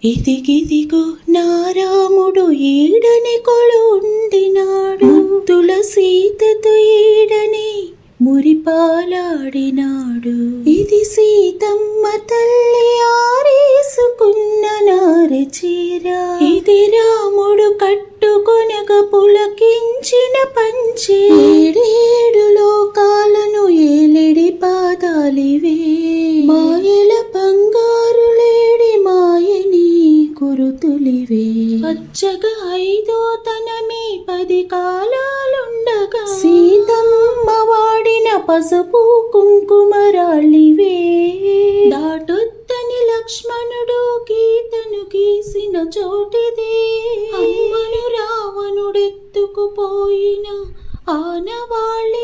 ఇదిగిదిగో నారాముడు ఈడని కొలుండినాడు, ముద్దుల సీతతో ఈడని మురిపాలాడినాడు. ఇది సీతమ్మ తల్లి ఆరేసుకున్న నారి చీర, ఇది రాముడు కట్టుకొనగ పులకించిన పంచే. ఏడేడు లోకాలను ఏలిడి పాదాలివే, మాయల బంగారు లేడి మాయని కురుతులివే. పచ్చగా ఐదో తనమే 10 కాలాలుండగా, సీతమ్మ వాడిన పసుపు కుంకుమరాళ్ళివే. దాటొద్దని లక్ష్మణుడు గీతను గీసిన చోటిదే, అమ్మను రావణుడెత్తుకుపోయిన ఆనవాళ్ళ